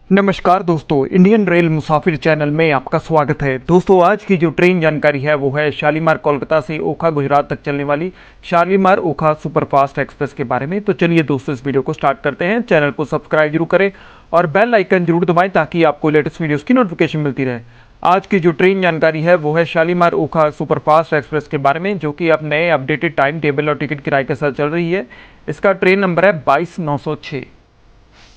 नमस्कार दोस्तों, Indian rail मुसाफिर channel में आपका स्वागत है। दोस्तों, आज की जो ट्रेन जानकारी है वो है शालीमार कोलकाता से ओखा गुजरात तक चलने वाली शालीमार ओखा सुपरफास्ट एक्सप्रेस के बारे में। तो चलिए दोस्तों, इस वीडियो को स्टार्ट करते हैं। चैनल को सब्सक्राइब जरूर करें और बेल आइकन जरूर दबाएं ताकि आपको लेटेस्ट वीडियोज़ की नोटिफिकेशन मिलती रहे। आज की जो ट्रेन जानकारी है वो है शालीमार ओखा सुपरफास्ट एक्सप्रेस के बारे में, जो कि अब नए अपडेटेड टाइम टेबल और टिकट किराए के साथ चल रही है। इसका ट्रेन नंबर है 22,906।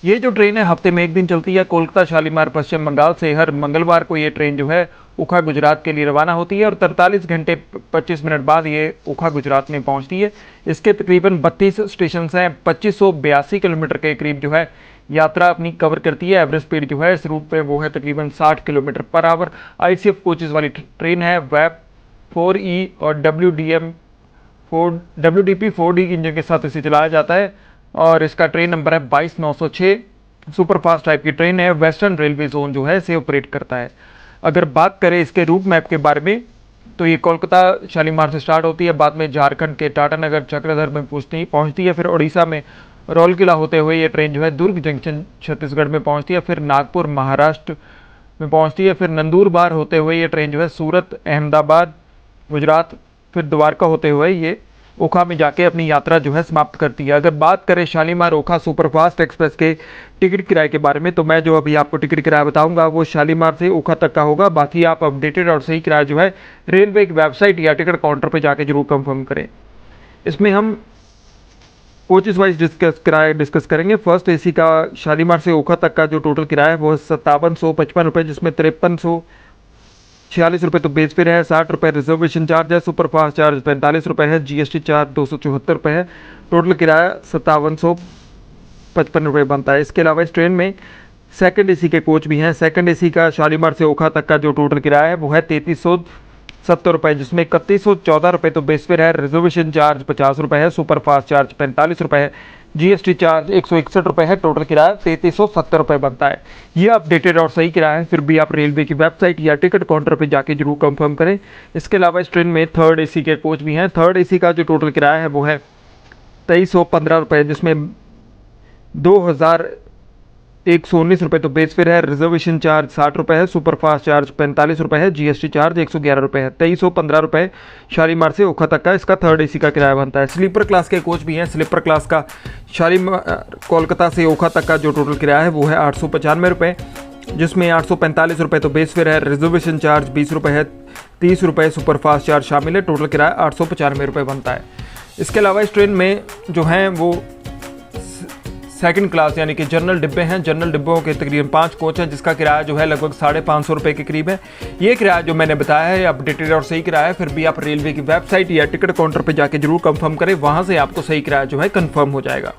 ये जो ट्रेन है हफ्ते में एक दिन चलती है। कोलकाता शालीमार पश्चिम बंगाल से हर मंगलवार को ये ट्रेन जो है ओखा गुजरात के लिए रवाना होती है और 43 घंटे 25 मिनट बाद ये ओखा गुजरात में पहुंचती है। इसके तकरीबन 32 स्टेशन हैं। 2582 किलोमीटर के करीब जो है यात्रा अपनी कवर करती है। एवरेज स्पीड जो है इस रूट पे वो है तकरीबन 60 kilometre per hour. ICF coaches वाली ट्रेन है। वेब 4E और WDP 4D इंजन के साथ इसे चलाया जाता है और इसका ट्रेन नंबर है 22,906। सुपरफास्ट टाइप की ट्रेन है। वेस्टर्न रेलवे जोन जो है इसे ऑपरेट करता है। अगर बात करें इसके रूट मैप के बारे में तो ये कोलकाता शालीमार से स्टार्ट होती है, बाद में झारखंड के टाटानगर चक्रधर में पहुंचती है, फिर उड़ीसा में रौलकिला होते हुए ये ट्रेन जो है दुर्ग जंक्शन छत्तीसगढ़ में पहुंचती है, फिर नागपुर महाराष्ट्र में पहुंचती है, फिर नंदुरबार होते हुए ये ट्रेन जो है सूरत अहमदाबाद गुजरात, फिर द्वारका होते हुए ये ओखा में जाके अपनी यात्रा जो है समाप्त करती है। अगर बात करें शालीमार ओखा सुपरफास्ट एक्सप्रेस के टिकट किराए के बारे में तो मैं जो अभी आपको टिकट किराया बताऊंगा वो शालीमार से ओखा तक का होगा। बाकी आप अपडेटेड और सही किराया जो है रेलवे की वेबसाइट या टिकट काउंटर पर जाके जरूर कंफर्म करें। इसमें हम कोचेस वाइज किराया डिस्कस करेंगे। फर्स्ट AC का शालीमार से ओखा तक का जो टोटल किराया है वो 5755 रुपये, जिसमें 5346 रुपये तो बेस फेयर है, 60 रुपये रिजर्वेशन चार्ज है, सुपरफास्ट चार्ज 45 रुपये है, GST चार्ज 274 रुपये है। टोटल किराया 5755 रुपये बनता है। इसके अलावा इस ट्रेन में सेकंड AC के कोच भी हैं। सेकंड AC का शालीमार से ओखा तक का जो टोटल किराया है वो है 3370 रुपये, जिसमें 3114 रुपये तो बेस फेयर है, रिजर्वेशन चार्ज 50 रुपये है, सुपरफास्ट चार्ज 45 रुपये है, GST चार्ज 161 रुपये है। टोटल किराया 3370 रुपये बनता है। ये अपडेटेड और सही किराया है, फिर भी आप रेलवे की वेबसाइट या टिकट काउंटर पर जाके जरूर कंफर्म करें। इसके अलावा इस ट्रेन में थर्ड AC के कोच भी हैं। थर्ड AC का जो टोटल किराया है वो है 2315 रुपये, जिसमें 2119 रुपये तो बेस फेयर है, रिजर्वेशन चार्ज 60 रुपये है, सुपरफास्ट चार्ज 45 रुपये है, GST चार्ज 111 रुपये है। 2315 रुपये शालीमार से ओखा तक का इसका थर्ड AC का किराया बनता है। स्लीपर क्लास के कोच भी हैं। स्लीपर क्लास का शालीमार कोलकाता से ओखा तक का जो टोटल किराया है वो है 895 रुपये, जिसमें 845 रुपये तो बेस फेयर है, रिजर्वेशन चार्ज 20 रुपये है, 30 रुपये सुपरफास्ट चार्ज शामिल है। टोटल किराया 895 रुपये बनता है। इसके अलावा इस ट्रेन में जो हैं वो सेकंड क्लास यानी कि जनरल डिब्बे हैं। जनरल डिब्बों के तकरीबन 5 कोच हैं, जिसका किराया जो है लगभग 550 रुपये के करीब है। ये किराया जो मैंने बताया है अपडेटेड और सही किराया है, फिर भी आप रेलवे की वेबसाइट या टिकट काउंटर पर जाके जरूर कंफर्म करें, वहां से आपको सही किराया जो है कंफर्म हो जाएगा।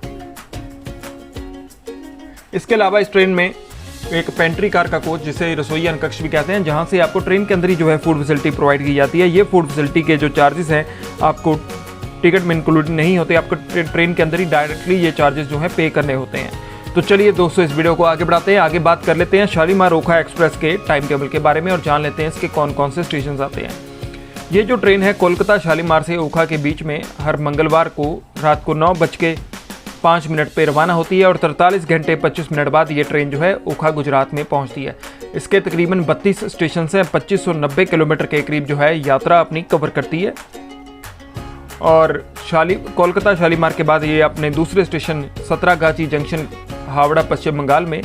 इसके अलावा इस ट्रेन में एक पेंट्री कार का कोच, जिसे रसोईया कक्ष भी कहते हैं, जहां से आपको ट्रेन के अंदर ही जो है फूड फैसिलिटी प्रोवाइड की जाती है। ये फूड फैसिलिटी के जो चार्जेस हैं आपको टिकट में इंक्लूड नहीं होते, आपको ट्रेन के अंदर ही डायरेक्टली ये चार्जेस जो है पे करने होते हैं। तो चलिए दोस्तों, इस वीडियो को आगे बढ़ाते हैं। आगे बात कर लेते हैं शालीमार ओखा एक्सप्रेस के टाइम टेबल के बारे में और जान लेते हैं इसके कौन कौन से स्टेशन आते हैं। ये जो ट्रेन है कोलकाता शालीमार से ओखा के बीच में हर मंगलवार को रात को 9:05 पर रवाना होती है और 43 घंटे 25 मिनट बाद ये ट्रेन जो है ओखा गुजरात में पहुंचती है। इसके तकरीबन 32 स्टेशन हैं। 2590 किलोमीटर के करीब जो है यात्रा अपनी कवर करती है और कोलकाता शालीमार के बाद ये अपने दूसरे स्टेशन सतरागाची जंक्शन हावड़ा पश्चिम बंगाल में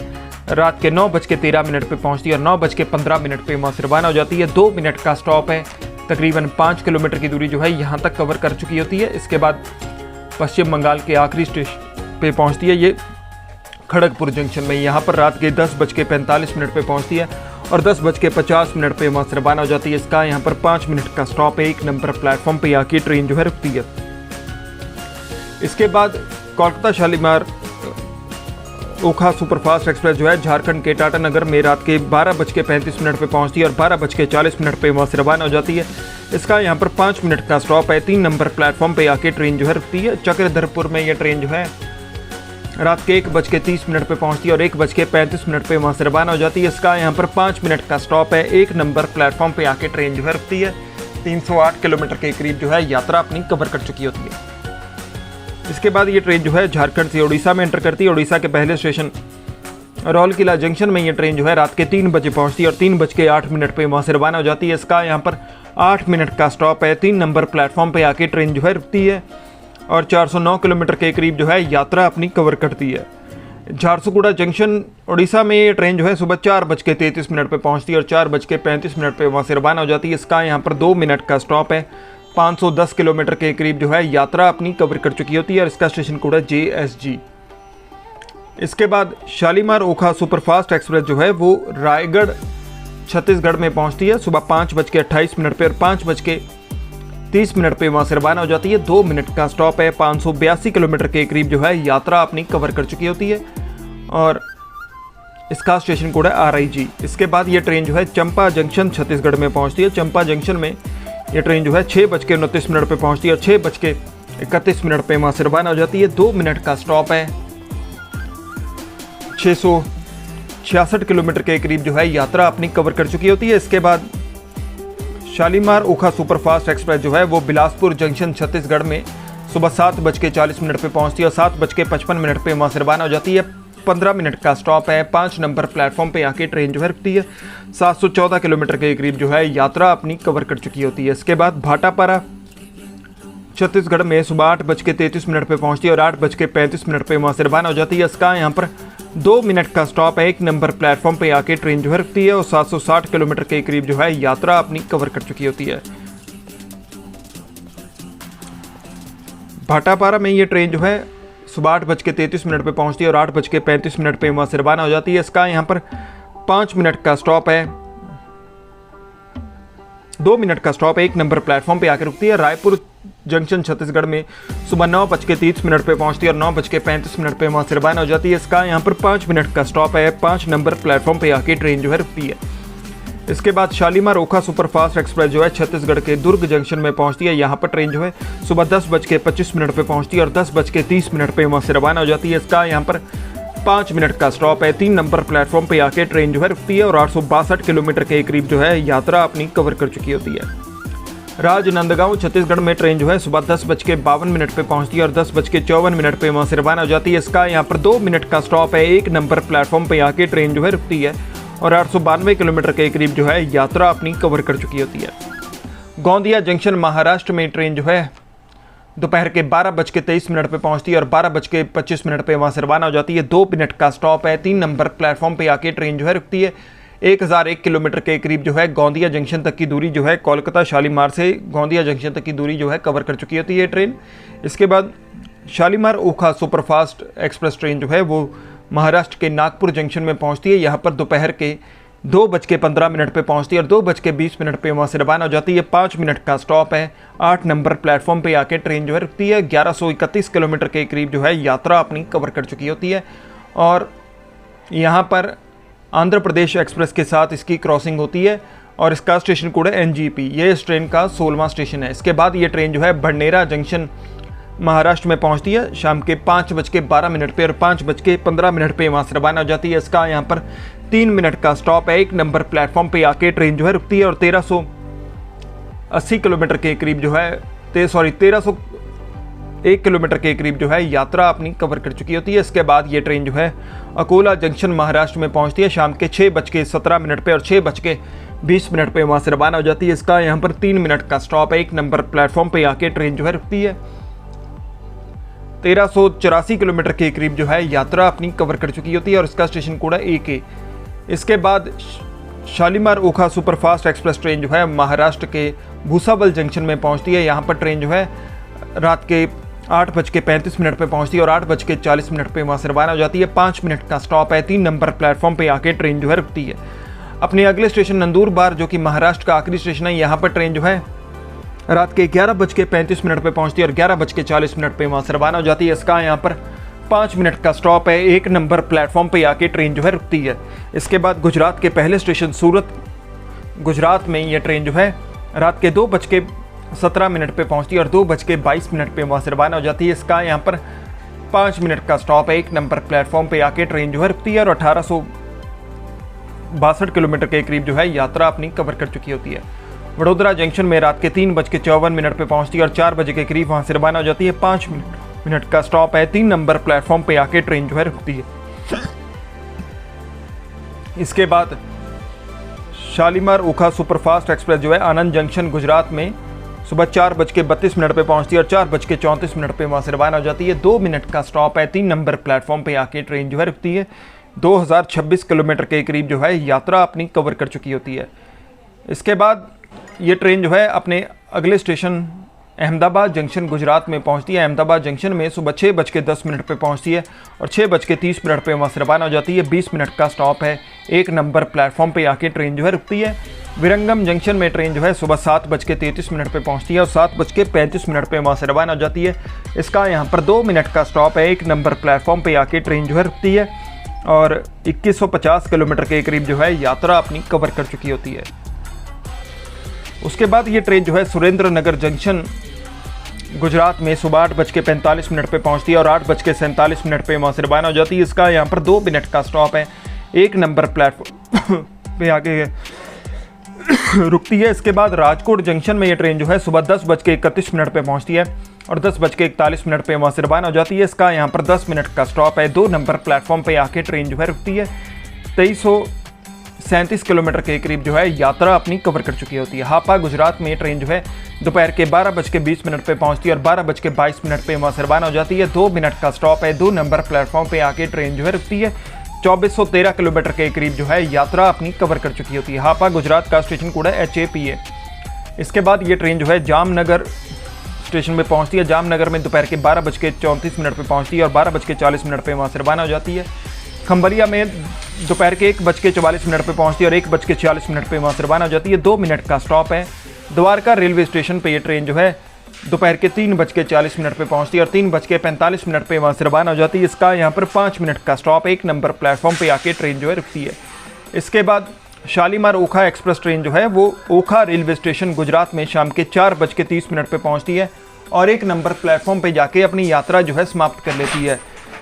रात के 9:13 पर पहुंचती है और 9:15 पे वहाँ से रवाना हो जाती है। 2 मिनट का स्टॉप है। तकरीबन 5 किलोमीटर की दूरी जो है यहाँ तक कवर कर चुकी होती है। इसके बाद पश्चिम बंगाल के आखिरी स्टेशन पे पहुँचती है, ये खड़गपुर जंक्शन में। यहाँ पर रात के 10:45 पे पहुँचती है और 10:50 पे वहाँ से रवाना हो जाती है। इसका यहाँ पर 5 मिनट का स्टॉप है। 1 नंबर प्लेटफॉर्म पे आके ट्रेन जो है रुकती है। इसके बाद कोलकाता शालीमार ओखा सुपरफास्ट एक्सप्रेस जो है झारखंड के टाटानगर में रात के 12:35 पे पहुँचती है और 12:40 पे वहाँ से रवाना हो जाती है। इसका यहाँ पर 5 मिनट का स्टॉप है। 3 नंबर प्लेटफॉर्म पे आके ट्रेन जो है रुकती है। चक्रधरपुर में यह ट्रेन जो है रात के 1:30 पे पहुंचती है और 1:35 पे वहाँ से रवाना हो जाती है। इसका यहाँ पर 5 मिनट का स्टॉप है। 1 नंबर प्लेटफॉर्म पे आके ट्रेन जो है रुकती है। 308 किलोमीटर के करीब जो है यात्रा अपनी कवर कर चुकी होती है। इसके बाद ये ट्रेन जो है झारखंड से उड़ीसा में एंटर करती है। उड़ीसा के पहले स्टेशन रौल किला जंक्शन में ये ट्रेन जो है रात के 3 बजे पहुंचती है और 3:08 पे वहाँ से रवाना हो जाती है। इसका यहाँ पर 8 मिनट का स्टॉप है। 3 नंबर प्लेटफॉर्म पे आके ट्रेन जो है रुकती है और 409 किलोमीटर के करीब जो है यात्रा अपनी कवर करती है। झारसुगुड़ा जंक्शन उड़ीसा में ये ट्रेन जो है सुबह 4:33 पे पहुंचती है और 4:35 पे वहाँ से रवाना हो जाती है। इसका यहाँ पर 2 मिनट का स्टॉप है। 510 किलोमीटर के करीब जो है यात्रा अपनी कवर कर चुकी होती है और इसका स्टेशन कोड है JSG। इसके बाद शालीमार ओखा सुपरफास्ट एक्सप्रेस जो है वो रायगढ़ छत्तीसगढ़ में पहुंचती है सुबह 5:28 पे और 5:30 पे वहाँ से रवाना हो जाती है। 2 मिनट का स्टॉप है। 582 किलोमीटर के करीब जो है यात्रा अपनी कवर कर चुकी होती है और इसका स्टेशन कोड है RIG। इसके बाद ये ट्रेन जो है चंपा जंक्शन छत्तीसगढ़ में पहुँचती है। चंपा जंक्शन में ये ट्रेन जो है 6:29 पे पहुँचती है और 6:31 पे वहाँ से रवाना हो जाती है। 2 मिनट का स्टॉप है। 666 किलोमीटर के करीब जो है यात्रा अपनी कवर कर चुकी होती है। इसके बाद शालीमार ओखा सुपरफास्ट एक्सप्रेस जो है वो बिलासपुर जंक्शन छत्तीसगढ़ में सुबह 7:40 पे पहुंचती है और 7:55 पे वहाँ से रवाना हो जाती है। 15 मिनट का स्टॉप है। 5 नंबर प्लेटफॉर्म पे आके ट्रेन जो है रुकती है। 714 किलोमीटर के करीब जो है यात्रा अपनी कवर कर चुकी होती है। इसके बाद भाटापारा छत्तीसगढ़ में सुबह 8:33 पे पहुंचती है और 8:35 पे वहाँ से रवाना हो जाती है। इसका यहाँ पर 2 मिनट का स्टॉप है। 1 नंबर प्लेटफॉर्म पे आके ट्रेन जो है रुकती है और 760 किलोमीटर के करीब जो है यात्रा अपनी कवर कर चुकी होती है। भाटापारा में ये ट्रेन जो है सुबह 8:33 पे पहुंचती है और 8:35 पे वहाँ से रवाना हो जाती है। इसका यहाँ पर 5 मिनट का स्टॉप है। 2 मिनट का स्टॉप है। 1 नंबर प्लेटफॉर्म पे आकर रुकती है। रायपुर जंक्शन छत्तीसगढ़ में सुबह 9:30 पे पहुंचती है और 9:35 पे वहाँ से रवाना हो जाती है। इसका यहाँ पर 5 मिनट का स्टॉप है। 5 नंबर प्लेटफॉर्म पे आके ट्रेन जो है रुकती है। इसके बाद शालीमार ओखा सुपरफास्ट एक्सप्रेस जो है छत्तीसगढ़ के दुर्ग जंक्शन में पहुंचती है। यहाँ पर ट्रेन जो है सुबह 10:25 पे पहुंचती है और 10:30 पे वहाँ से रवाना हो जाती है। इसका यहाँ पर 5 मिनट का स्टॉप है। 3 नंबर प्लेटफॉर्म पे आके ट्रेन जो है रुकती है और 862 किलोमीटर के करीब जो है यात्रा अपनी कवर कर चुकी होती है। राजनांदगांव छत्तीसगढ़ में ट्रेन जो है सुबह 10:52 पे पहुंचती है और 10:54 पे वहाँ से रवाना हो जाती है। इसका यहाँ पर 2 मिनट का स्टॉप है। 1 नंबर प्लेटफॉर्म पे आके ट्रेन जो है रुकती है और 892 किलोमीटर के करीब जो है यात्रा अपनी कवर कर चुकी होती है। गोंदिया जंक्शन महाराष्ट्र में ट्रेन जो है दोपहर के 12:23 पे पहुंचती है और 12:25 पे वहाँ से रवाना हो जाती है। 2 मिनट का स्टॉप है। 3 नंबर प्लेटफॉर्म पे आके ट्रेन जो है रुकती है। 1001 किलोमीटर के करीब जो है गोंदिया जंक्शन तक की दूरी जो है कोलकाता शालीमार से गोंदिया जंक्शन तक की दूरी जो है कवर कर चुकी होती है ट्रेन। इसके बाद शालीमार ओखा सुपरफास्ट एक्सप्रेस ट्रेन जो है वो महाराष्ट्र के नागपुर जंक्शन में पहुंचती है। यहाँ पर दोपहर के 2:15 पे पहुंचती है और 2:20 पे वहाँ से रवाना हो जाती है। 5 मिनट का स्टॉप है। 8 नंबर प्लेटफॉर्म पे आके ट्रेन जो है रुकती है। 1131 किलोमीटर के करीब जो है यात्रा अपनी कवर कर चुकी होती है और यहाँ पर आंध्र प्रदेश एक्सप्रेस के साथ इसकी क्रॉसिंग होती है और इसका स्टेशन कोड है NGP। ये इस ट्रेन का 16वां स्टेशन है। इसके बाद ये ट्रेन जो है बडनेरा जंक्शन महाराष्ट्र में पहुंचती है शाम के 5:12 पे और 5:15 पे वहाँ से रवाना हो जाती है। इसका यहाँ पर 3 मिनट का स्टॉप है। 1 नंबर प्लेटफॉर्म पे आके ट्रेन जो है रुकती है और 1380 किलोमीटर के करीब जो है 1301 किलोमीटर के करीब जो है यात्रा अपनी कवर कर चुकी होती है। इसके बाद ये ट्रेन जो है अकोला जंक्शन महाराष्ट्र में पहुंचती है शाम के 6:17 पे और 6:20 पे वहाँ से रवाना हो जाती है। इसका यहाँ पर 3 मिनट का स्टॉप है। 1 नंबर प्लेटफॉर्म पे आके ट्रेन जो है रुकती है। 1384 किलोमीटर के करीब जो है यात्रा अपनी कवर कर चुकी होती है और इसका स्टेशन कोड है AK। इसके बाद शालीमार ओखा सुपरफास्ट एक्सप्रेस ट्रेन जो है महाराष्ट्र के भूसावल जंक्शन में पहुंचती है। यहाँ पर ट्रेन जो है रात के 8:35 पे पहुंचती है और 8:40 पे वहाँ से रवाना हो जाती है। 5 मिनट का स्टॉप है। 3 नंबर प्लेटफॉर्म पे आके ट्रेन जो है रुकती है। अपने अगले स्टेशन नंदुरबार जो कि महाराष्ट्र का आखिरी स्टेशन है, यहाँ पर ट्रेन जो है रात के 11:35 पे पहुंचती है और 11:40 पे वहाँ से रवाना हो जाती है। इसका यहाँ पर 5 मिनट का स्टॉप है। 1 नंबर प्लेटफॉर्म पे आके ट्रेन जो है रुकती है। इसके बाद गुजरात के पहले स्टेशन सूरत गुजरात में ये ट्रेन जो है रात के 2:17 पे पहुंचती है और 2:22 पे वहाँ से रवाना हो जाती है। इसका यहाँ पर 5 मिनट का स्टॉप है। 1 नंबर प्लेटफॉर्म पे आके ट्रेन जो है रुकती है और 1862 किलोमीटर के करीब जो है यात्रा अपनी कवर कर चुकी होती है। वडोदरा जंक्शन में रात के 3:54 पे पहुंचती है और 4 बजे के करीब वहाँ से रवाना हो जाती है। 5 मिनट का स्टॉप है। 3 नंबर प्लेटफॉर्म पे आके ट्रेन जो है रुकती है। इसके बाद शालीमार ओखा सुपरफास्ट एक्सप्रेस जो है आनंद जंक्शन गुजरात में सुबह 4:32 पे पहुंचती है और 4:34 पे वहाँ से रवाना हो जाती है। 2 मिनट का स्टॉप है। 3 नंबर प्लेटफॉर्म पे आके ट्रेन जो है रुकती है। 2026 किलोमीटर के करीब जो है यात्रा अपनी कवर कर चुकी होती है। इसके बाद ये ट्रेन जो है अपने अगले स्टेशन अहमदाबाद जंक्शन गुजरात में पहुंचती है। अहमदाबाद जंक्शन में सुबह 6:10 पे पहुंचती है और 6:30 पे वहाँ से रवाना हो जाती है। 20 मिनट का स्टॉप है। 1 नंबर प्लेटफॉर्म पे आके ट्रेन जो है रुकती है। विरंगम जंक्शन में ट्रेन जो है सुबह 7:33 पे पहुंचती है और 7:35 पे वहाँ से रवाना हो जाती है। इसका यहाँ पर 2 मिनट का स्टॉप है। 1 नंबर प्लेटफॉर्म पे आके ट्रेन जो है रुकती है और 2150 किलोमीटर के करीब जो है यात्रा अपनी कवर कर चुकी होती है। उसके बाद ये ट्रेन जो है सुरेंद्र नगर जंक्शन गुजरात में सुबह 8:45 पे पहुंचती है और 8:47 पे वहाँ से रवाना हो जाती है। इसका यहाँ पर 2 मिनट का स्टॉप है। 1 नंबर प्लेटफॉर्म पे आके रुकती है। इसके बाद राजकोट जंक्शन में ये ट्रेन जो है सुबह 10:31 पे पहुंचती है और 10:41 पे वहाँ से रवाना हो जाती है। इसका यहाँ पर 10 मिनट का स्टॉप है। 2 नंबर प्लेटफॉर्म पे आके ट्रेन जो है रुकती है। 2337 किलोमीटर के करीब जो है यात्रा अपनी कवर कर चुकी होती है। हापा गुजरात में ये ट्रेन जो है दोपहर के 12:20 पे पहुंचती है और 12:22 पे वहाँ से रवाना हो जाती है। 2 मिनट का स्टॉप है। 2 नंबर प्लेटफॉर्म पे आके ट्रेन जो है रुकती है। 2413 किलोमीटर के करीब जो है यात्रा अपनी कवर कर चुकी होती है। हापा गुजरात का स्टेशन कोड है HAPA। इसके बाद ये ट्रेन जो है जामनगर स्टेशन में पहुंचती है। जामनगर में दोपहर के 12:34 पे पहुंचती है और 12:40 पे वहाँ से रवाना हो जाती है। खंबलिया में दोपहर के 1:44 पे पहुंचती है और 1:46 पे वहाँ से रवाना हो जाती है। 2 मिनट का स्टॉप है। द्वारका रेलवे स्टेशन पे ये ट्रेन जो है दोपहर के 3:40 पे पहुंचती है और 3:45 पे वहाँ से रवाना हो जाती है। इसका यहाँ पर 5 मिनट का स्टॉप। 1 नंबर प्लेटफॉर्म पे आके ट्रेन जो है रुकती है। इसके बाद शालीमार ओखा एक्सप्रेस ट्रेन जो है वो ओखा रेलवे स्टेशन गुजरात में शाम के 4:30 पे पहुँचती है और 1 नंबर प्लेटफॉर्म पे जाके अपनी यात्रा जो है समाप्त कर लेती है।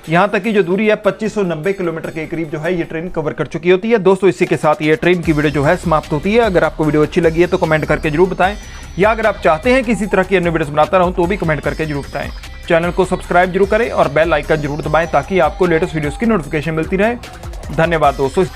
यहाँ तक की जो दूरी है 2590 किलोमीटर के करीब जो है ये ट्रेन कवर कर चुकी होती है। दोस्तों इसी के साथ ये ट्रेन की वीडियो जो है समाप्त होती है। अगर आपको वीडियो अच्छी लगी है तो कमेंट करके जरूर बताएं, या अगर आप चाहते हैं कि इसी तरह की अन्य वीडियोस बनाता रहूं तो भी कमेंट करके जरूर बताएं। चैनल को सब्सक्राइब जरूर करें और बेल आइकन जरूर दबाएं ताकि आपको लेटेस्ट वीडियोस की नोटिफिकेशन मिलती रहे। धन्यवाद दोस्तों।